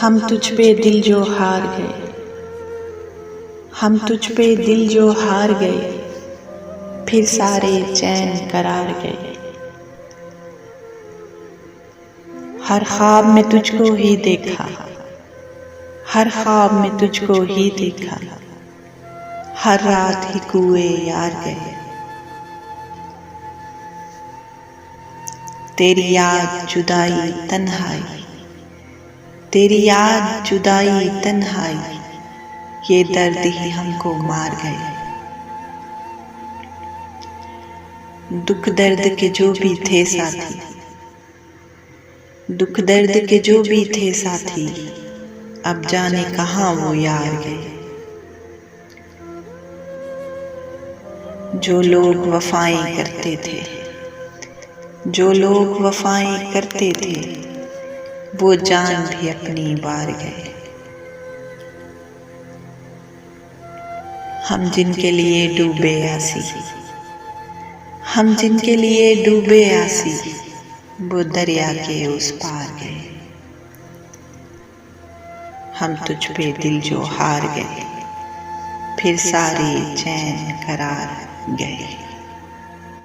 हम तुझ पे दिल जो हार गए, हम तुझ पे दिल जो हार गए, फिर सारे चैन करार गए। हर ख्वाब में तुझको ही देखा, हर ख्वाब में तुझको ही देखा, हर रात ही कुए यार गए। तेरी याद जुदाई तन्हाई, तेरी याद जुदाई तन्हाई, ये दर्द ही हमको मार गए। दुख दर्द के जो भी थे साथी, दुख दर्द के जो भी थे साथी, अब जाने कहाँ वो यार गए। जो लोग वफाएं करते थे, जो लोग वफाएं करते थे, वो जान भी अपनी बार गए। हम जिनके लिए डूबे आसी, हम जिनके लिए डूबे आसी, वो दरिया के उस पार गए। हम तुझ पे दिल जो हार गए, फिर सारे चैन करार गए।